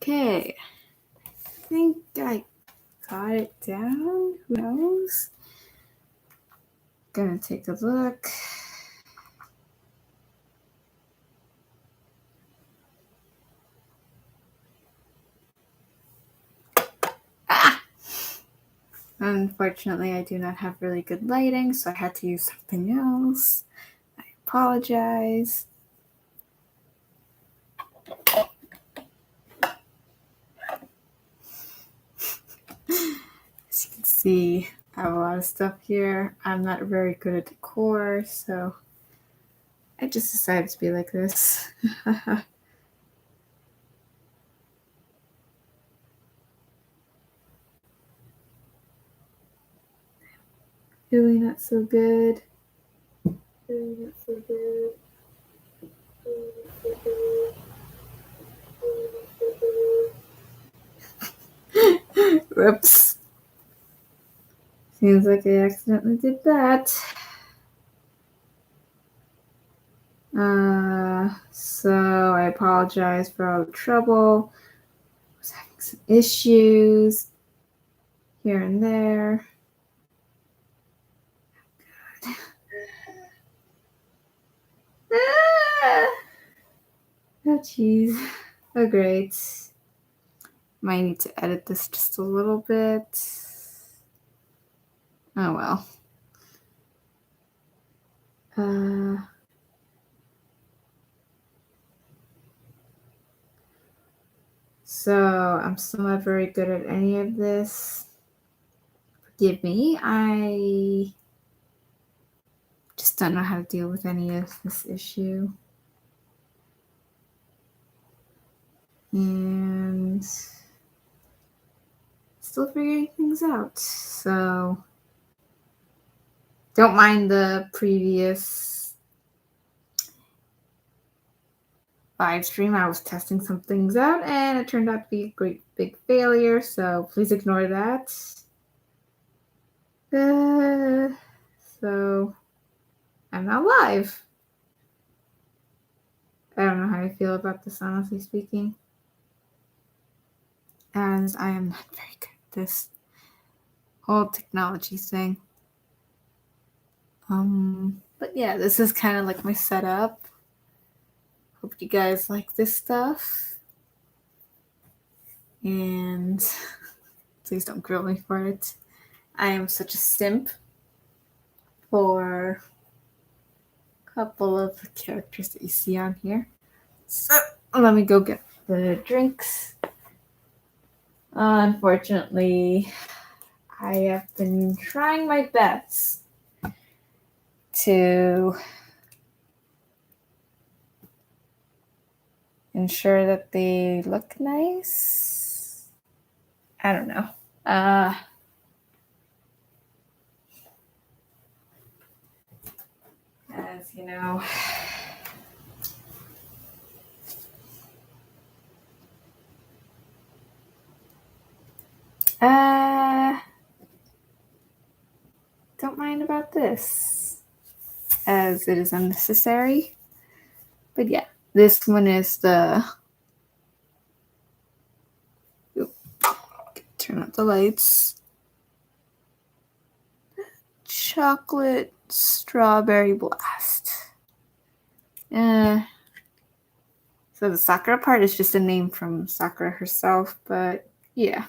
Okay, I think I got it down. Who knows? Gonna take a look. Unfortunately, I do not have really good lighting, so I had to use something else. I apologize. As you can see, I have a lot of stuff here. I'm not very good at decor, so I just decided to be like this. Really not so good. Really not so good. Whoops. Seems like I accidentally did that. So I apologize for all the trouble. I was having some issues here and there. Oh, jeez. Oh, great. Might need to edit this just a little bit. Oh, well. So I'm still not very good at any of this. Forgive me. I just don't know how to deal with any of this issue. And still figuring things out. So don't mind the previous live stream. I was testing some things out and it turned out to be a great big failure. So please ignore that. So I'm not live. I don't know how I feel about this, honestly speaking, as I am not very good at this whole technology thing. But yeah, this is kind of like my setup. Hope you guys like this stuff. And please don't grill me for it. I am such a simp for a couple of the characters that you see on here. So let me go get the drinks. Unfortunately, I have been trying my best to ensure that they look nice. I don't know. As you know, don't mind about this, as it is unnecessary. But yeah, this one is the... Turn up the lights. Chocolate strawberry blast. So the Sakura part is just a name from Sakura herself, but yeah.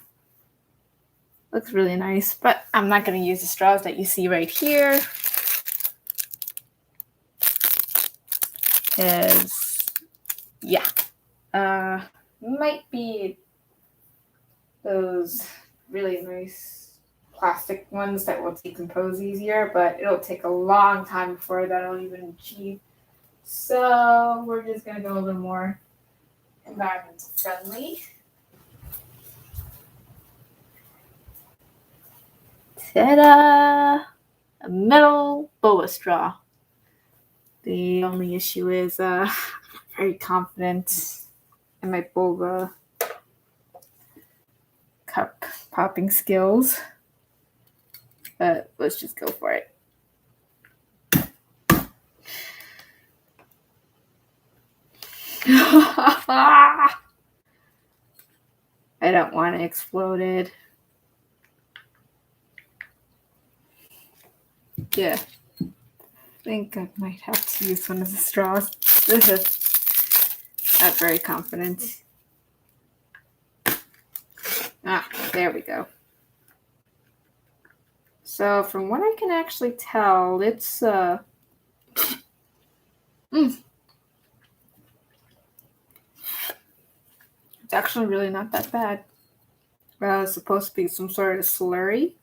Looks really nice, but I'm not going to use the straws that you see right here. Because, yeah. Might be those really nice plastic ones that will decompose easier, but it'll take a long time before that'll even achieve. So we're just going to go a little more environmental friendly. Ta-da! A metal boba straw. The only issue is I'm not very confident in my boba cup popping skills. But let's just go for it. I don't want it exploded. Yeah. I think I might have to use one of the straws. This is not very confident. There we go. So from what I can actually tell, it's it's actually really not that bad. It's supposed to be some sort of slurry.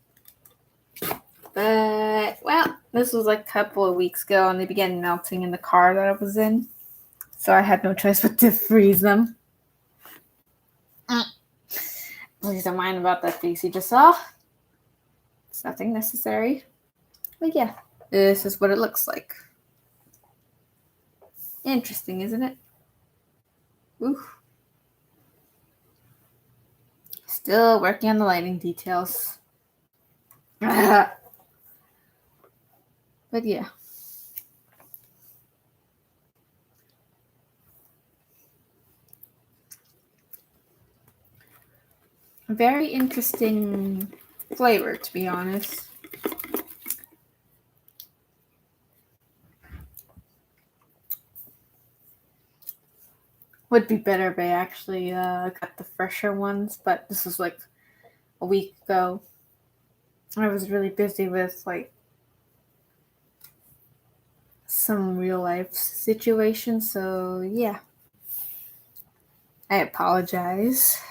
But, well, this was like a couple of weeks ago, and they began melting in the car that I was in. So I had no choice but to freeze them. Please don't mind about that face you just saw. It's nothing necessary. But yeah, this is what it looks like. Interesting, isn't it? Ooh. Still working on the lighting details. But yeah. A very interesting flavor, to be honest. Would be better if I actually got the fresher ones, but this was like a week ago. I was really busy with like some real life situation, so yeah. I apologize.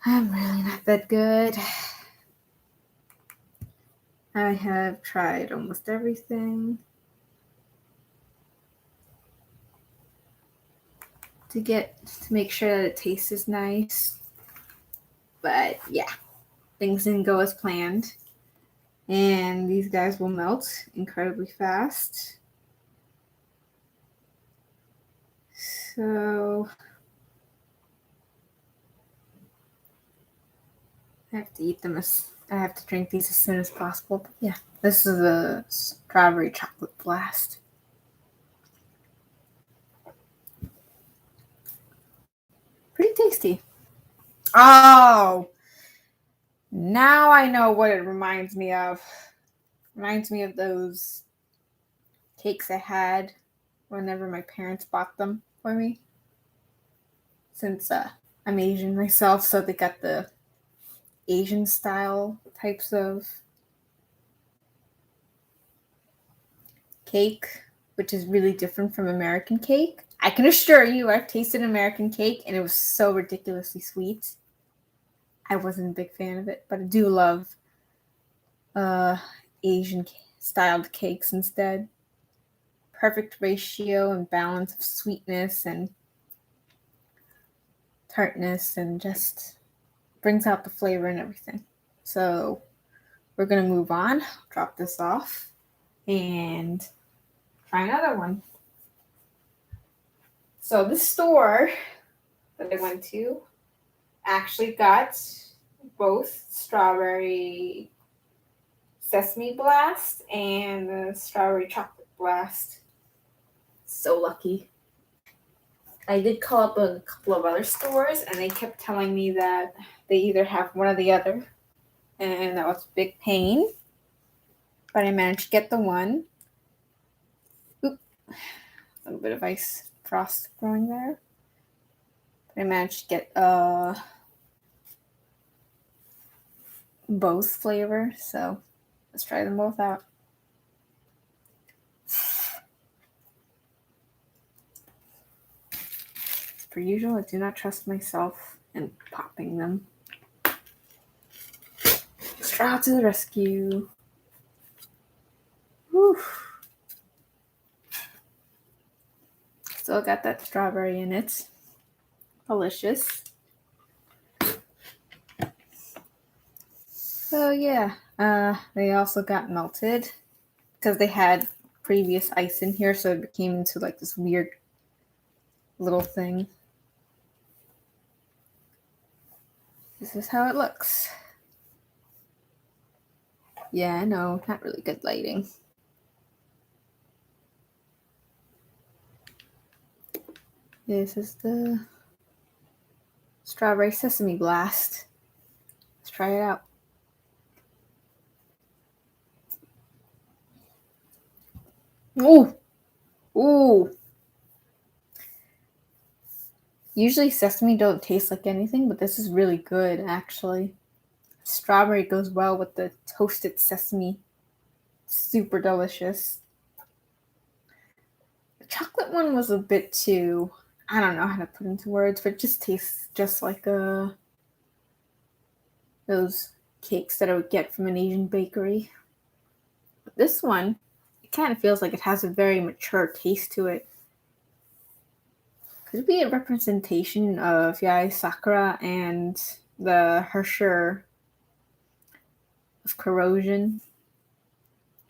I'm really not that good. I have tried almost everything to make sure that it tastes nice. But yeah, things didn't go as planned. And these guys will melt incredibly fast. So I have to eat them I have to drink these as soon as possible. But yeah, this is a strawberry chocolate blast. Pretty tasty. Oh, now I know what it reminds me of. Reminds me of those cakes I had whenever my parents bought them for me. Since I'm Asian myself, so they got the Asian style types of cake, which is really different from American cake. I can assure you, I've tasted American cake and it was so ridiculously sweet. I wasn't a big fan of it, but I do love Asian styled cakes instead. Perfect ratio and balance of sweetness and tartness, and just brings out the flavor and everything. So we're going to move on, drop this off, and try another one. So this store that I went to actually got both strawberry sesame blast and the strawberry chocolate blast. So lucky. I did call up a couple of other stores and they kept telling me that they either have one or the other. And that was a big pain. But I managed to get the one. Oop. A little bit of ice frost growing there. But I managed to get both flavors. So let's try them both out. As per usual, I do not trust myself in popping them. Straw to the rescue. Whew. Still got that strawberry in it. Delicious. So yeah, they also got melted because they had previous ice in here, so it became into like this weird little thing. This is how it looks. Yeah, I know, not really good lighting. This is the Strawberry Sesame Blast. Let's try it out. Ooh! Ooh! Usually sesame don't taste like anything, but this is really good, actually. Strawberry goes well with the toasted sesame. Super delicious. The chocolate one was a bit too, I don't know how to put into words, but it just tastes just like those cakes that I would get from an Asian bakery. But this one, it kind of feels like it has a very mature taste to it. Could it be a representation of Yae Sakura and the Hersher of corrosion?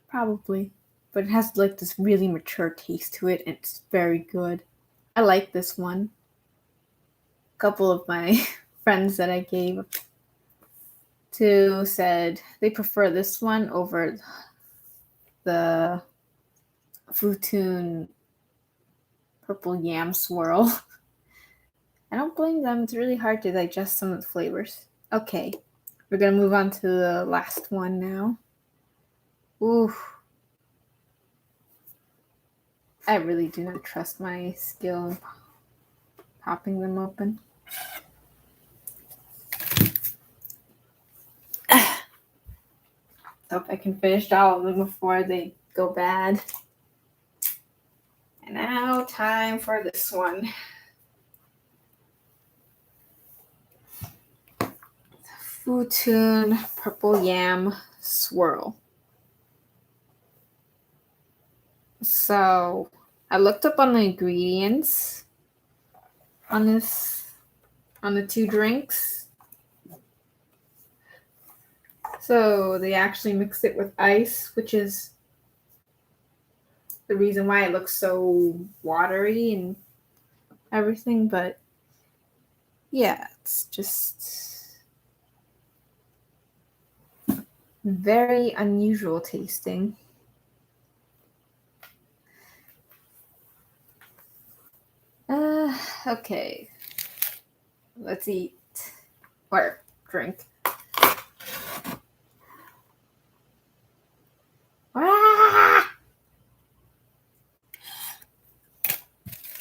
Probably. But it has like this really mature taste to it, and it's very good. I like this one. A couple of my friends that I gave to said they prefer this one over the Futoon Purple Yam Swirl. I don't blame them. It's really hard to digest some of the flavors. Okay, we're gonna move on to the last one now. Ooh. I really do not trust my skill in popping them open. Hope I can finish all of them before they go bad. And now, time for this one. Futoon Purple Yam Swirl. So, I looked up on the ingredients on the two drinks. So, they actually mixed it with ice, which is the reason why it looks so watery and everything, but yeah, it's just very unusual tasting. Okay. Let's eat or drink. Ah!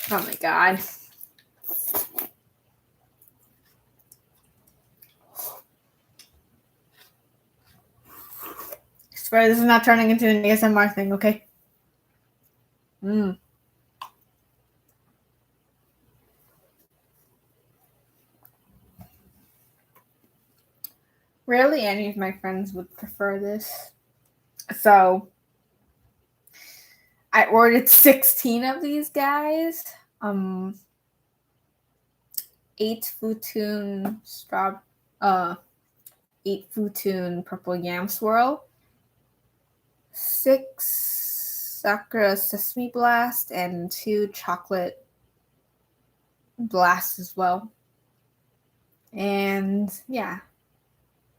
Oh my god. I swear this is not turning into an ASMR thing, okay? Rarely any of my friends would prefer this. So I ordered 16 of these guys. 8 Futoon 8 Futoon Purple Yam Swirl, 6 Sakura Sesame Blast, and 2 Chocolate Blast as well. And yeah,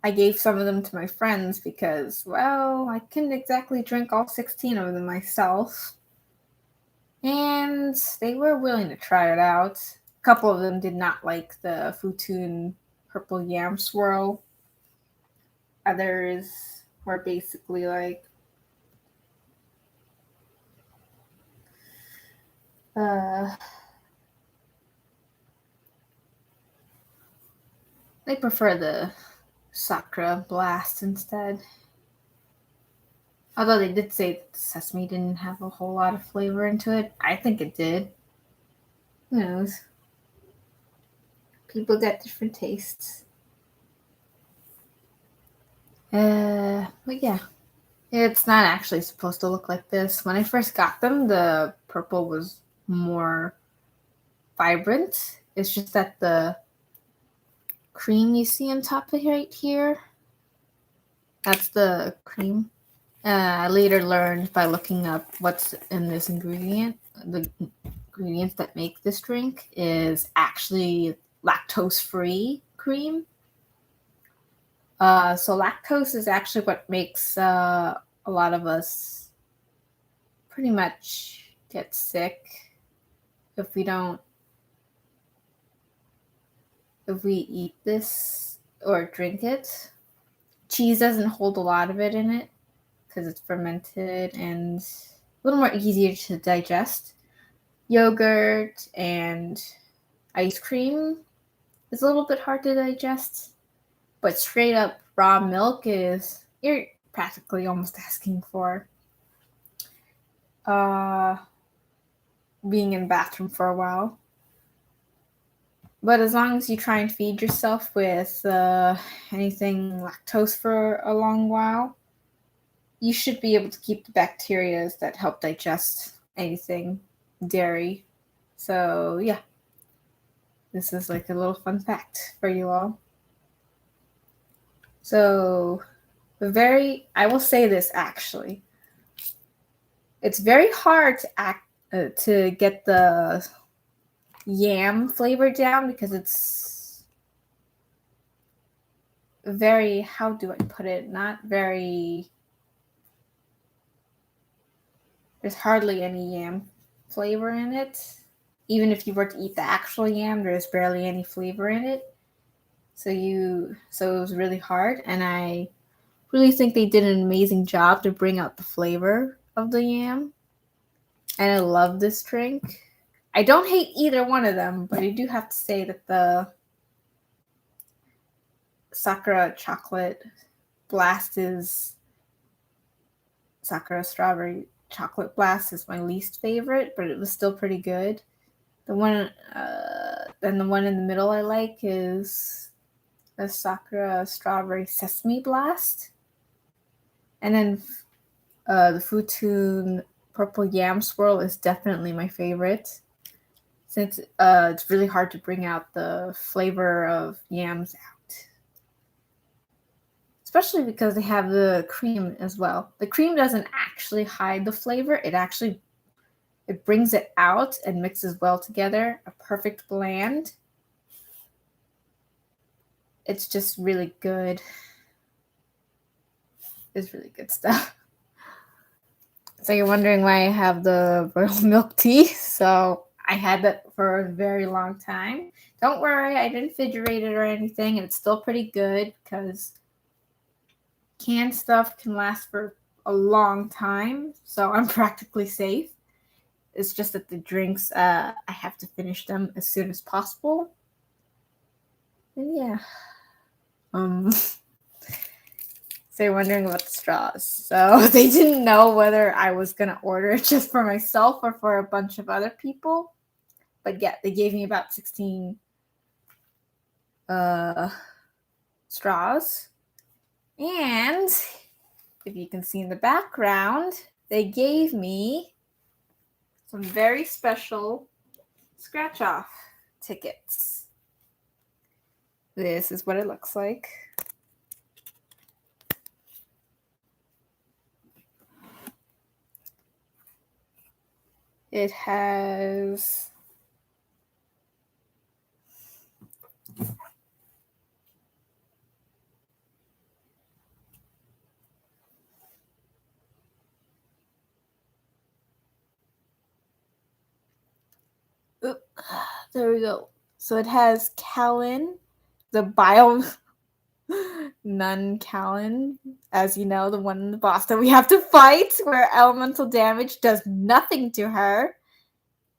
I gave some of them to my friends because, well, I couldn't exactly drink all 16 of them myself. And they were willing to try it out. A couple of them did not like the Futoon Purple Yam Swirl. Others were basically like, they prefer the Sakura Blast instead. Although they did say that the sesame didn't have a whole lot of flavor into it. I think it did. Who knows? People get different tastes. But yeah. It's not actually supposed to look like this. When I first got them, the purple was more vibrant. It's just that the cream you see on top of right here, that's the cream. I later learned by looking up what's in this ingredient. The ingredients that make this drink is actually lactose-free cream. So lactose is actually what makes a lot of us pretty much get sick if we don't if we eat this or drink it. Cheese doesn't hold a lot of it in it because it's fermented and a little more easier to digest. Yogurt and ice cream is a little bit hard to digest, but straight up raw milk is, you're practically almost asking for being in the bathroom for a while. But as long as you try and feed yourself with anything lactose for a long while, you should be able to keep the bacteria that help digest anything dairy. So yeah, this is like a little fun fact for you all. So I will say this actually, it's very hard to get the yam flavor down because it's very, how do I put it, not very, there's hardly any yam flavor in it. Even if you were to eat the actual yam, there's barely any flavor in it. So it was really hard, and I really think they did an amazing job to bring out the flavor of the yam. And I love this drink. I don't hate either one of them, but I do have to say that the Sakura Chocolate Blast Sakura Strawberry Chocolate Blast is my least favorite, but it was still pretty good. The one and the one in the middle I like is the Sakura Strawberry Sesame Blast. And then the Futun Purple Yam Swirl is definitely my favorite, since it's really hard to bring out the flavor of yams out. Especially because they have the cream as well. The cream doesn't actually hide the flavor. It brings it out and mixes well together. A perfect blend. It's just really good. It's really good stuff. So you're wondering why I have the royal milk tea. So I had that for a very long time. Don't worry, I didn't refrigerate it or anything, and it's still pretty good because canned stuff can last for a long time. So I'm practically safe. It's just that the drinks, I have to finish them as soon as possible. And yeah. So you're wondering about the straws. So they didn't know whether I was going to order it just for myself or for a bunch of other people. But yeah, they gave me about 16 straws. And if you can see in the background, they gave me some very special scratch-off tickets. This is what it looks like. It has there we go. So it has Callan, the bio nun Callan, as you know, the one in the boss that we have to fight, where elemental damage does nothing to her,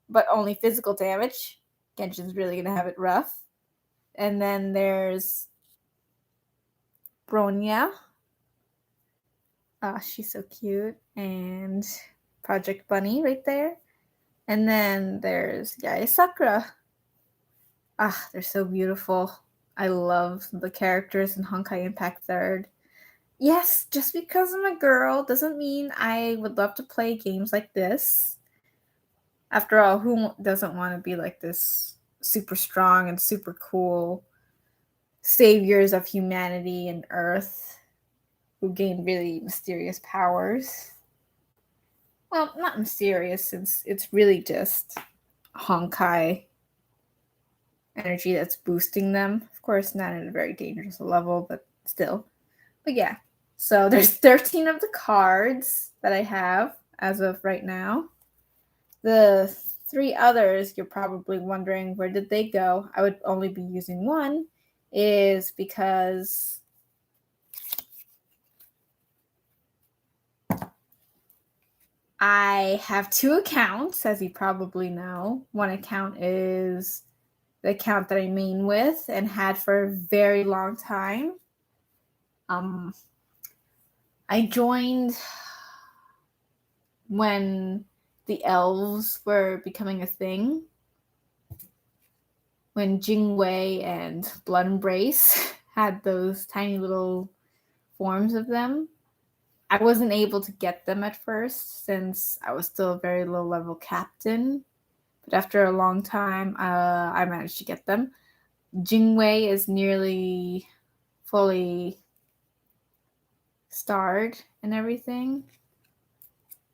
but only physical damage. Genshin's really gonna have it rough. And then there's Bronya. She's so cute. And Project Bunny right there. And then there's Yae Sakura. They're so beautiful. I love the characters in Honkai Impact 3rd. Yes, just because I'm a girl doesn't mean I would love to play games like this. After all, who doesn't want to be like this super strong and super cool saviors of humanity and Earth who gain really mysterious powers? Well, not mysterious, since it's really just Honkai energy that's boosting them. Of course, not at a very dangerous level, but still. But yeah, so there's 13 of the cards that I have as of right now. The 3 others, you're probably wondering where did they go. I would only be using one, is because I have 2 accounts, as you probably know. One account is the account that I main with and had for a very long time. I joined when the elves were becoming a thing. When Jingwei and Blood Embrace had those tiny little forms of them. I wasn't able to get them at first since I was still a very low level captain. But after a long time, I managed to get them. Jingwei is nearly fully starred and everything.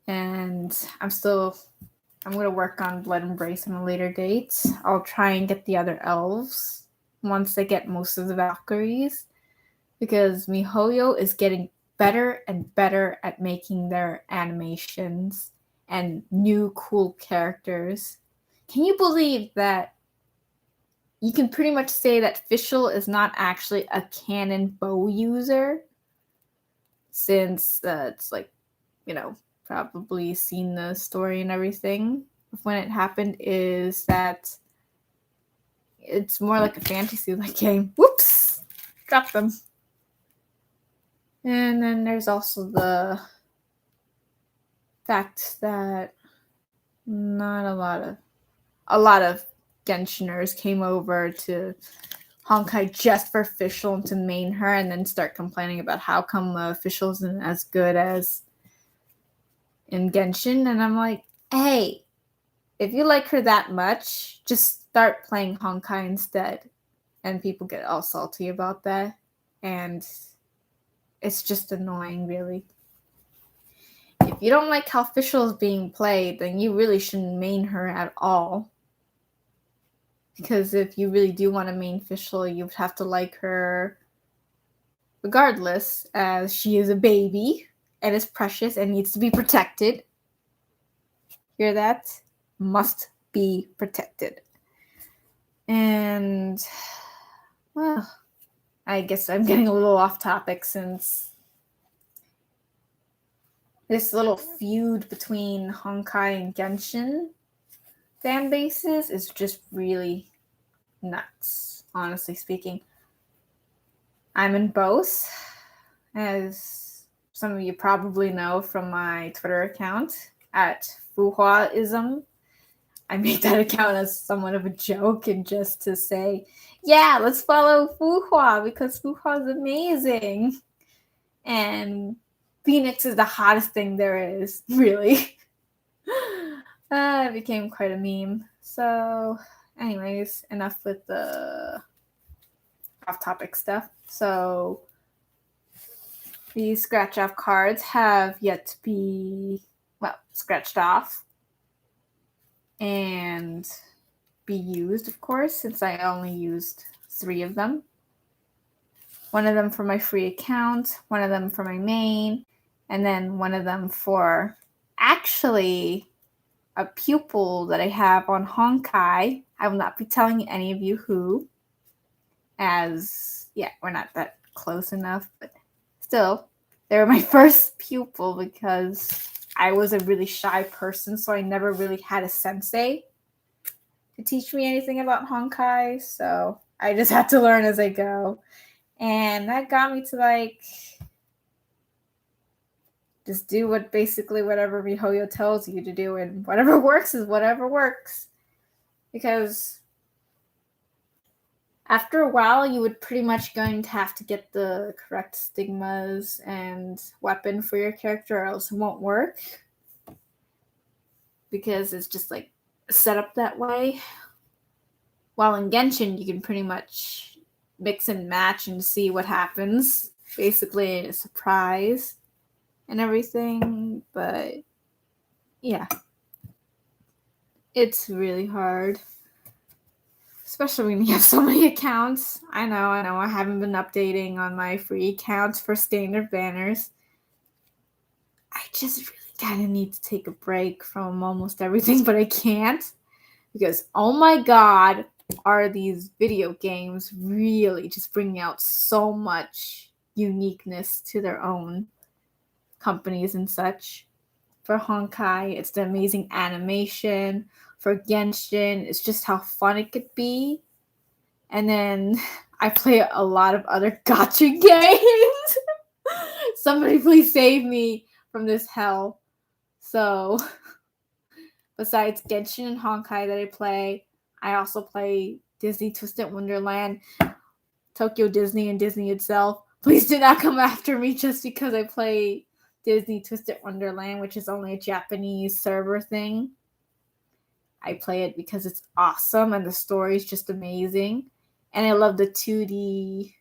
And I'm going to work on Blood Embrace on a later date. I'll try and get the other elves once I get most of the Valkyries. Because MiHoYo is getting better and better at making their animations and new cool characters. Can you believe that you can pretty much say that Fischl is not actually a canon bow user? Since it's like, probably seen the story and everything of when it happened, is that it's more like a fantasy-like game. Whoops! Dropped them. And then there's also the fact that not a lot of Genshiners came over to Honkai just for Fischl and to main her, and then start complaining about how come Fischl isn't as good as in Genshin. And I'm like, hey, if you like her that much, just start playing Honkai instead. And people get all salty about that, and it's just annoying, really. If you don't like how Fischl is being played, then you really shouldn't main her at all. Because if you really do want to main Fischl, you would have to like her regardless, as she is a baby and is precious and needs to be protected. Hear that? Must be protected. And, well, I guess I'm getting a little off topic since this little feud between Honkai and Genshin fan bases is just really nuts, honestly speaking. I'm in both, as some of you probably know from my Twitter account at Fuhuaism. I made that account as somewhat of a joke and just to say, yeah, let's follow Fuhua because Fuhua is amazing. And Phoenix is the hottest thing there is, really. It became quite a meme. So, anyways, enough with the off-topic stuff. So, these scratch-off cards have yet to be, scratched off and be used, of course, since I only used 3 of them. One of them for my free account, one of them for my main, and then one of them for actually a pupil that I have on Honkai. I will not be telling any of you who, as, we're not that close enough, but still, they were my first pupil because I was a really shy person, so I never really had a sensei to teach me anything about Honkai, so I just had to learn as I go. And that got me to, just do whatever MiHoYo tells you to do, and whatever works is whatever works. Because after a while, you would pretty much going to have to get the correct stigmas and weapon for your character, or else it won't work. Because it's just, set up that way. While in Genshin, you can pretty much mix and match and see what happens. Basically, a surprise and everything. But, yeah. It's really hard. Especially when you have so many accounts. I know. I haven't been updating on my free accounts for standard banners. I just really kind of need to take a break from almost everything, but I can't. because oh my god, are these video games really just bringing out so much uniqueness to their own companies and such. For Honkai, it's the amazing animation. For Genshin, it's just how fun it could be. And then I play a lot of other gacha games. Somebody please save me from this hell. So, besides Genshin and Honkai that I play, I also play Disney Twisted Wonderland, Tokyo Disney, and Disney itself. Please do not come after me just because I play Disney Twisted Wonderland, which is only a Japanese server thing. I play it because it's awesome and the story is just amazing. And I love the 2D,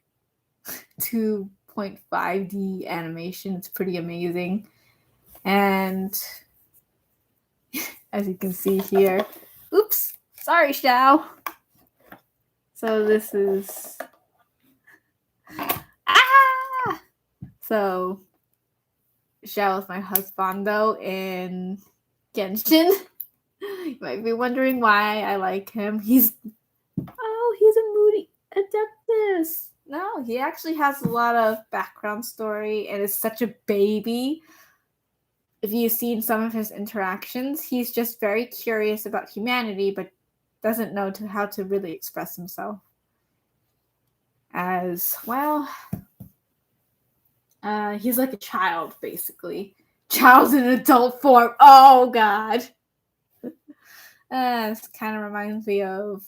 2.5D animation. It's pretty amazing. And as you can see here, oops, sorry, Xiao. So this is, so Xiao is my husbando in Genshin. You might be wondering why I like him. He's a moody adeptus. No, he actually has a lot of background story and is such a baby. If you've seen some of his interactions, he's just very curious about humanity, but doesn't know how to really express himself. As well, he's like a child, basically. Child in adult form. Oh, God. This kind of reminds me of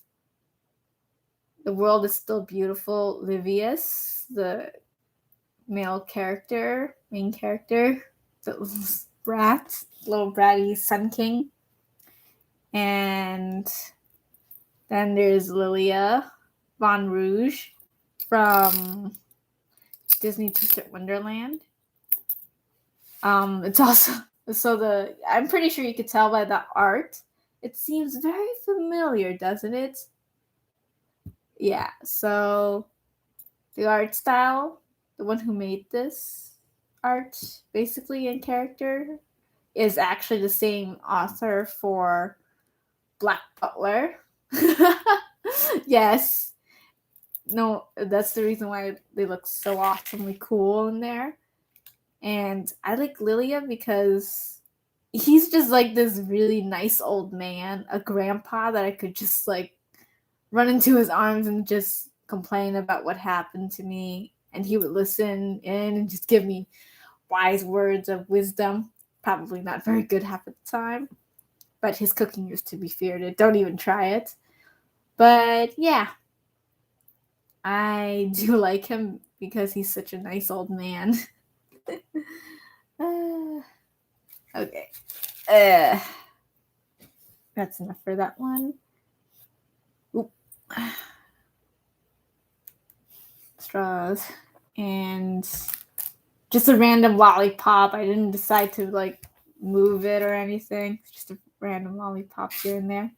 The World is Still Beautiful, Livius, the main character, the little bratty Sun King. And then there's Lilia Von Rouge from Disney Twisted Wonderland. It's also, I'm pretty sure you could tell by the art. It seems very familiar, doesn't it? Yeah, so the art style, the one who made this art, basically in character, is actually the same author for Black Butler. Yes. No, that's the reason why they look so awesomely cool in there. And I like Lilia because he's just like this really nice old man, a grandpa that I could just like run into his arms and just complain about what happened to me. And he would listen in and just give me wise words of wisdom. Probably not very good half of the time. But his cooking is to be feared. Don't even try it. But yeah, I do like him because he's such a nice old man. Okay. That's enough for that one. Oop. Straws. And just a random lollipop. I didn't decide to like move it or anything. It's just a random lollipop here and there.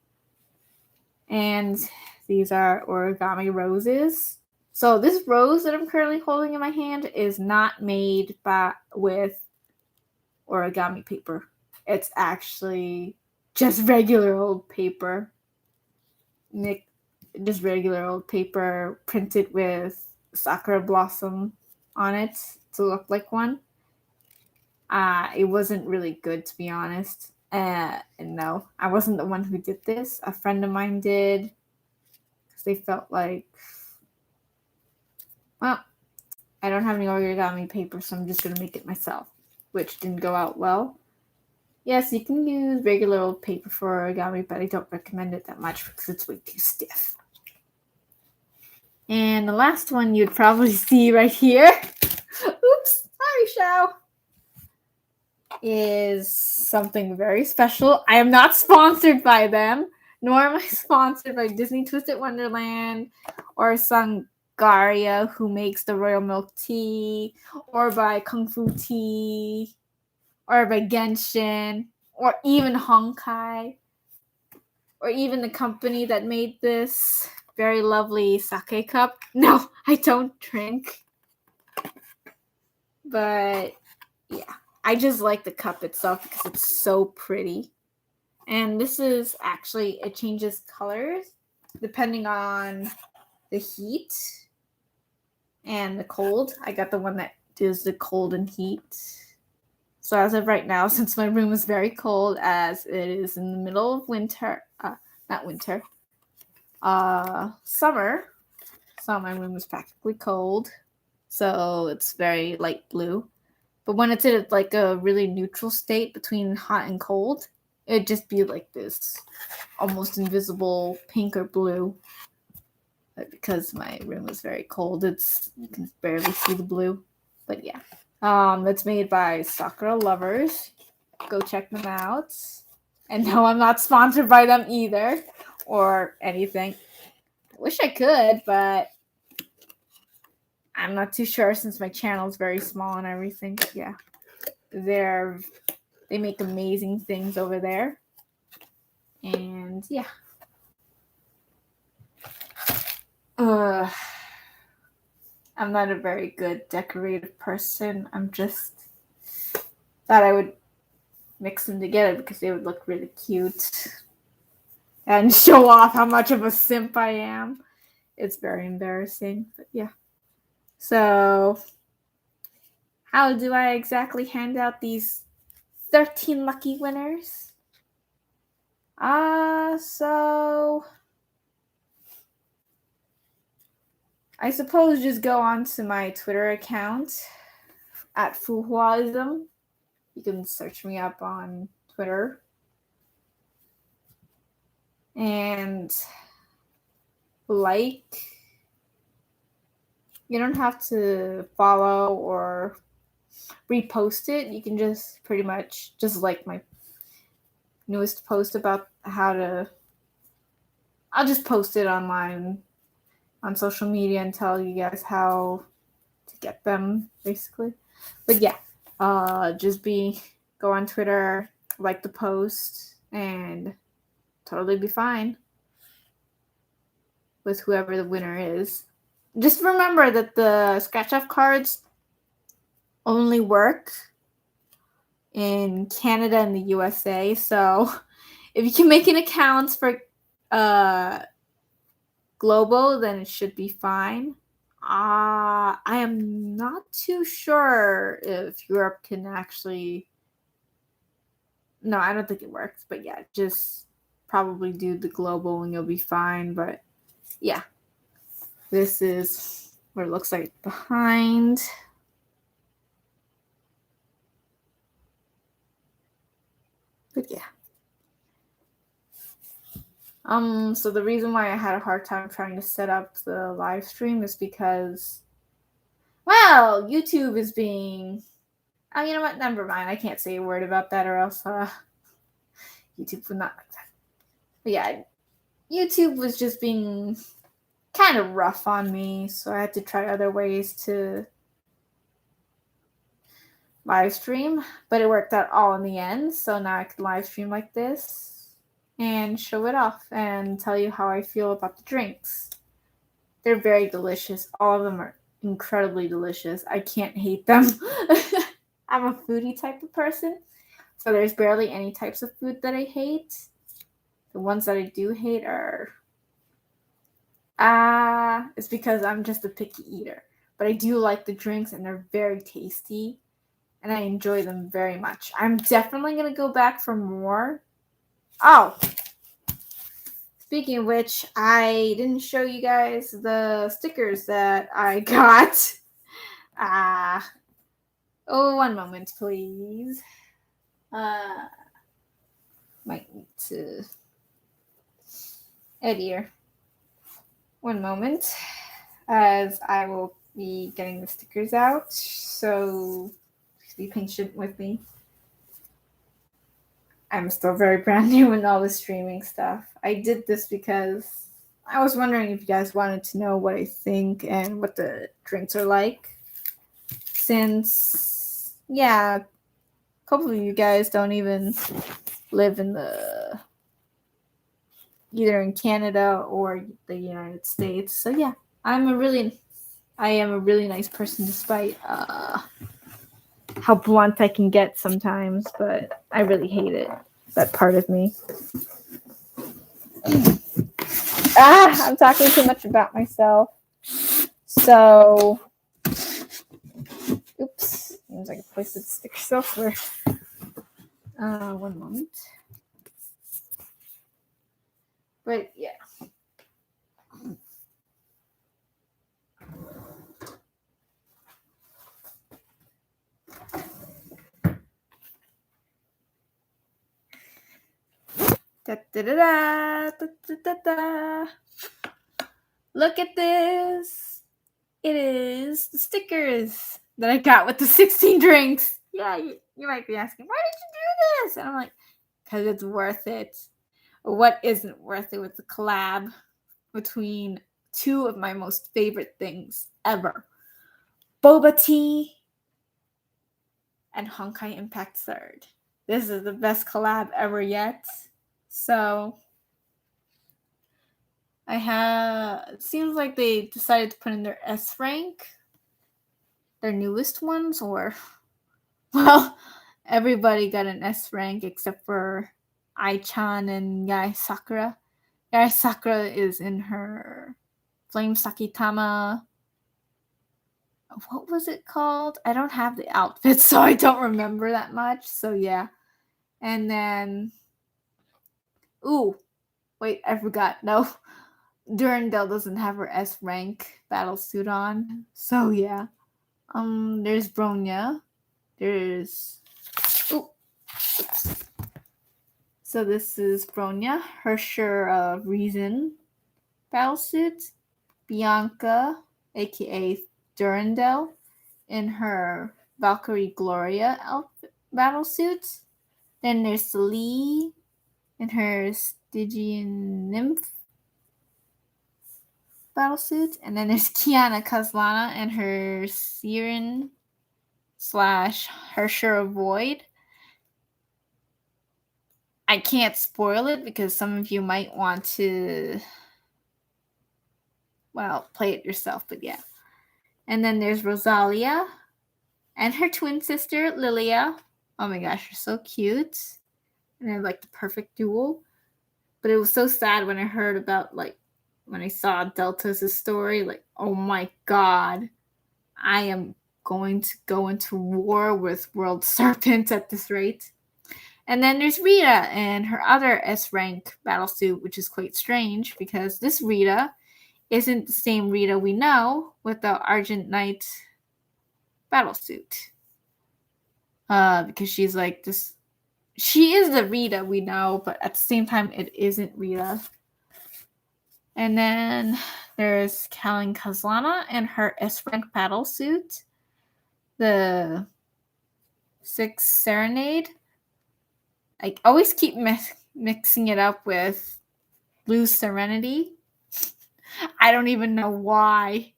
And these are origami roses. So this rose that I'm currently holding in my hand is not made with origami paper. It's actually just regular old paper. Just regular old paper printed with sakura blossom on it to look like one. It wasn't really good, to be honest. And no, I wasn't the one who did this. A friend of mine did. Because they felt like, well, I don't have any origami paper, so I'm just going to make it myself. Which didn't go out well. Yes, you can use regular old paper for origami, but I don't recommend it that much because it's way too stiff. And the last one you'd probably see right here. Oops, sorry, Xiao. Is something very special. I am not sponsored by them, nor am I sponsored by Disney Twisted Wonderland or Sangaria, who makes the royal milk tea, or by Kung Fu Tea, or by Genshin, or even Honkai, or even the company that made this very lovely sake cup. No, I don't drink. But yeah. I just like the cup itself because it's so pretty. And this is actually, it changes colors depending on the heat and the cold. I got the one that does the cold and heat. So as of right now, since my room is very cold, as it is in the middle of winter, not winter, summer, so my room is practically cold. So it's very light blue. But when it's in like a really neutral state between hot and cold, it'd just be like this almost invisible pink or blue. But because my room is very cold, you can barely see the blue. But yeah. It's made by Sakura Lovers. Go check them out. And no, I'm not sponsored by them either or anything. I wish I could, but I'm not too sure since my channel is very small and everything. Yeah. They make amazing things over there. And yeah. I'm not a very good decorative person. I'm just thought I would mix them together because they would look really cute and show off how much of a simp I am. It's very embarrassing, but yeah. So, how do I exactly hand out these 13 lucky winners? So I suppose just go on to my Twitter account at Fuhuaism. You can search me up on Twitter. And you don't have to follow or repost it. You can just pretty much just like my newest post about I'll just post it online on social media and tell you guys how to get them, basically. But yeah, go on Twitter, like the post, and totally be fine with whoever the winner is. Just remember that the scratch-off cards only work in Canada and the USA, so if you can make an account for global, then it should be fine. I am not too sure if Europe can actually. No, I don't think it works, but yeah, just probably do the global and you'll be fine. But yeah, this is what it looks like behind. But yeah. So the reason why I had a hard time trying to set up the live stream is because, well, YouTube is being. Oh, you know what? Never mind. I can't say a word about that, or else YouTube would not like that. But yeah, YouTube was just being kind of rough on me, so I had to try other ways to live stream. But it worked out all in the end, so now I can live stream like this and show it off and tell you how I feel about the drinks. They're very delicious. All of them are incredibly delicious. I can't hate them. I'm a foodie type of person, so there's barely any types of food that I hate. The ones that I do hate are it's because I'm just a picky eater. But I do like the drinks and they're very tasty and I enjoy them very much. I'm definitely going to go back for more. Oh, speaking of which, I didn't show you guys the stickers that I got. One moment, please. Might need to edit here. One moment, as I will be getting the stickers out, so be patient with me. I'm still very brand new in all the streaming stuff. I did this because I was wondering if you guys wanted to know what I think and what the drinks are like. Since, yeah, a couple of you guys don't even live either in Canada or the United States. So yeah, I am a really nice person despite how blunt I can get sometimes, but I really hate it. that part of me. I'm talking too much about myself. So, oops, seems like a place that sticks elsewhere. 1 moment. But yeah. Da, da, da, da, da, da, da. Look at this. It is the stickers that I got with the 16 drinks. Yeah, you might be asking, why did you do this? And I'm like, because it's worth it. What isn't worth it with the collab between two of my most favorite things ever. Boba tea and Honkai Impact 3rd. This is the best collab ever yet. So it seems like they decided to put in their S rank, their newest ones, or, well, everybody got an S rank except for Ai-chan and Yae Sakura. Yae Sakura is in her Flame Sakitama. What was it called? I don't have the outfit, so I don't remember that much. So yeah. And then, wait, I forgot. No, Durandal doesn't have her S rank battle suit on. So yeah. There's Bronya. There's oops. So this is Bronya, her Sure of Reason battle suit. Bianca, aka Durandal, in her Valkyrie Gloria outfit, battle suit. Then there's Lee in her Stygian Nymph battle suit. And then there's Kiana Kazlana in her Siren / Hersher Void. I can't spoil it because some of you might want to, well, play it yourself, but yeah. And then there's Rosalia and her twin sister, Lilia. Oh my gosh, they're so cute. And they're like the perfect duel. But it was so sad when I heard about, like, when I saw Delta's story, like, oh my god, I am going to go into war with World Serpent at this rate. And then there's Rita and her other S rank battlesuit, which is quite strange because this Rita isn't the same Rita we know with the Argent Knight battlesuit. Because she's like this. She is the Rita we know, but at the same time, it isn't Rita. And then there's Kalin Kazlana and her S rank battlesuit, the 6 Serenade. I always keep mixing it up with Blue Serenity. I don't even know why.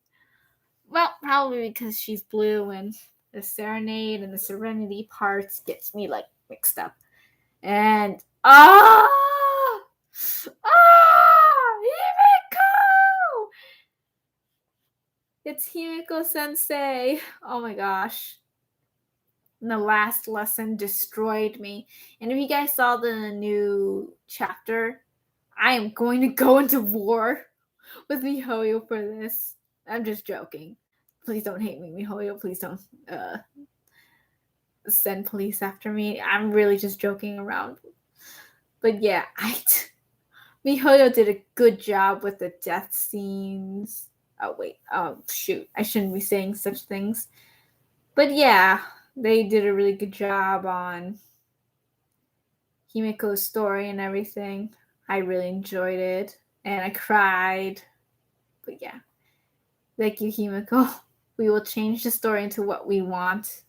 Well, probably because she's blue and the Serenade and the Serenity parts gets me like mixed up. And Himeko! It's Himeko Sensei. Oh my gosh. And the last lesson destroyed me. And if you guys saw the new chapter, I am going to go into war with MiHoYo for this. I'm just joking. Please don't hate me, MiHoYo. Please don't send police after me. I'm really just joking around. But yeah, MiHoYo did a good job with the death scenes. Oh wait, shoot. I shouldn't be saying such things. But yeah, they did a really good job on Himeko's story and everything. I really enjoyed it. And I cried. But yeah. Thank you, Himeko. We will change the story into what we want.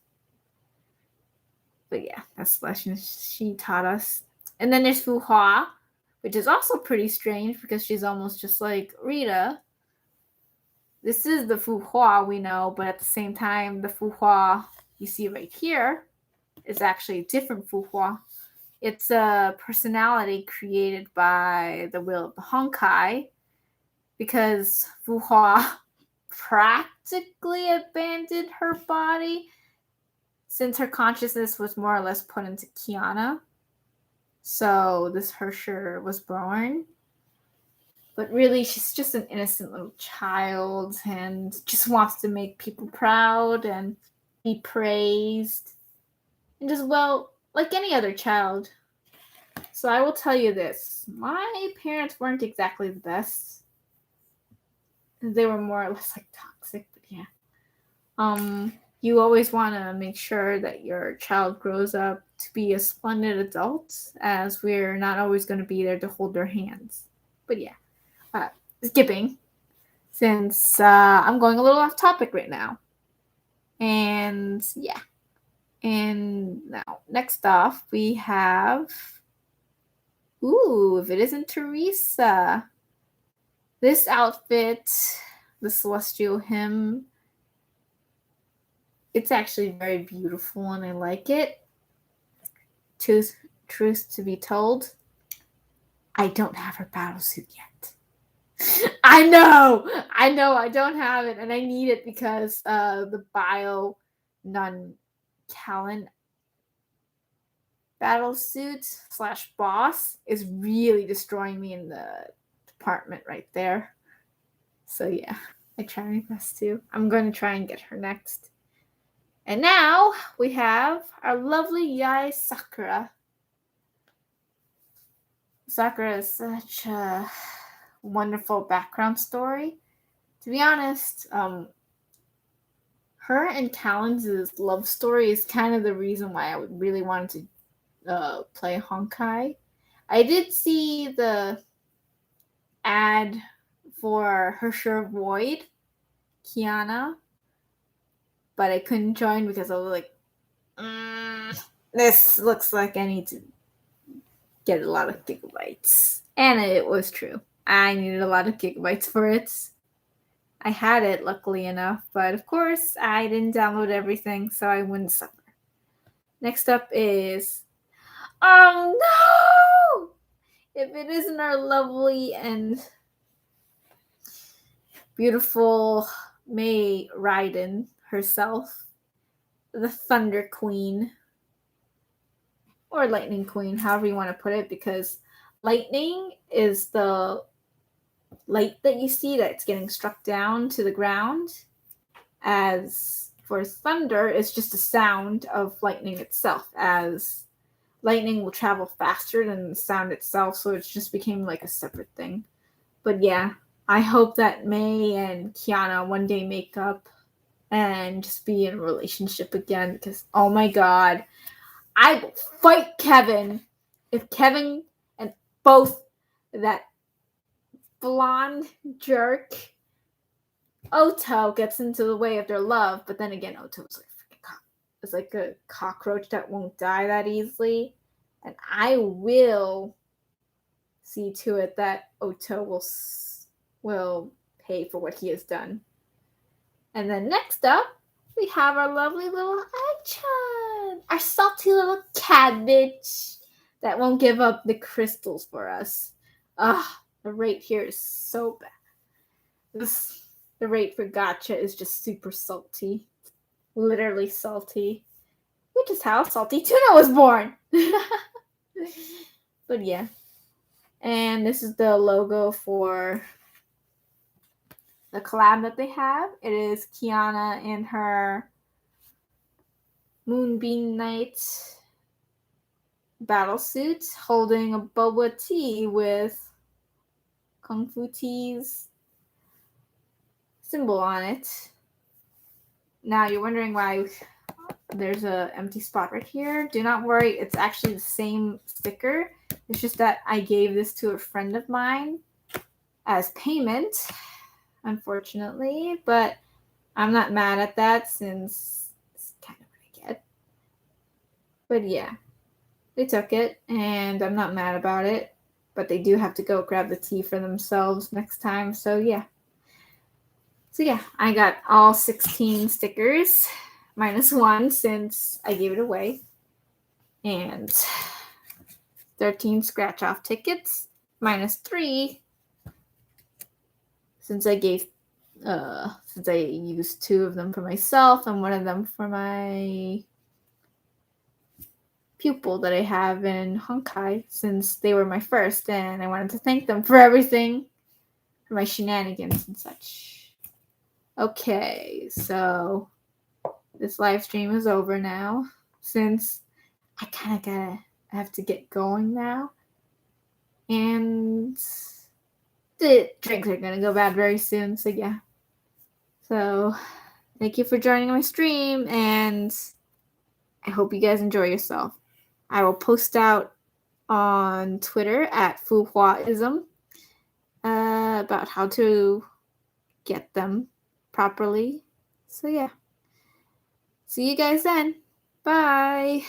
But yeah, that's the lesson she taught us. And then there's Fu Hua, which is also pretty strange because she's almost just like Rita. This is the Fu Hua we know, but at the same time, the Fu Hua you see right here is actually a different Fu Hua. It's a personality created by the will of the Honkai because Fu Hua practically abandoned her body since her consciousness was more or less put into Kiana. So this Hersher was born. But really, she's just an innocent little child and just wants to make people proud and be praised. And just, well, like any other child. So I will tell you this. My parents weren't exactly the best. They were more or less like toxic, but yeah. You always want to make sure that your child grows up to be a splendid adult, as we're not always going to be there to hold their hands. But yeah, skipping, since I'm going a little off topic right now. And yeah. And now, next off, we have. Ooh, if it isn't Teresa. This outfit, the Celestial Hymn, it's actually very beautiful and I like it. Truth to be told, I don't have her battle suit yet. I know, I don't have it, and I need it because the Bio Nun Callan battle suit / boss is really destroying me in the department right there. So yeah, I try my best to. I'm going to try and get her next. And now we have our lovely Yae Sakura. Sakura is such a wonderful background story. To be honest, her and Callan's love story is kind of the reason why I would really wanted to play Honkai. I did see the ad for Hersher Void, Kiana, but I couldn't join because I was like, this looks like I need to get a lot of gigabytes. And it was true. I needed a lot of gigabytes for it. I had it, luckily enough, but of course, I didn't download everything, so I wouldn't suffer. Next up is... Oh no! If it isn't our lovely and beautiful May Raiden herself, the Thunder Queen, or Lightning Queen, however you want to put it, because lightning is the light that you see that's getting struck down to the ground, as for thunder, it's just a sound of lightning itself, as lightning will travel faster than the sound itself, so it just became like a separate thing. But yeah, I hope that May and Kiana one day make up and just be in a relationship again, because oh my god, I will fight Kevin if Kevin and both that blonde jerk Oto gets into the way of their love. But then again, Oto's like a cockroach that won't die that easily, and I will see to it that Oto will pay for what he has done. And then next up, we have our lovely little Ai-chan, our salty little cabbage that won't give up the crystals for us. The rate here is so bad. The rate for gacha is just super salty. Literally salty. Which is how Salty Tuna was born. But yeah. And this is the logo for the collab that they have. It is Kiana in her Moonbeam Knight battle suit holding a boba tea with Kung Fu Tea's symbol on it. Now you're wondering why there's an empty spot right here. Do not worry, it's actually the same sticker. It's just that I gave this to a friend of mine as payment, unfortunately, but I'm not mad at that since it's kind of what I get. But yeah, they took it and I'm not mad about it, but they do have to go grab the tea for themselves next time. So yeah, I got all 16 stickers minus 1 since I gave it away, and 13 scratch off tickets minus 3 since I used 2 of them for myself and 1 of them for my pupil that I have in Honkai since they were my first, and I wanted to thank them for everything, for my shenanigans and such. Okay, so this live stream is over now since I kind of have to get going now. And the drinks are going to go bad very soon, so yeah. So thank you for joining my stream, and I hope you guys enjoy yourself. I will post out on Twitter at Fuhuaism about how to get them properly. So yeah. See you guys then. Bye.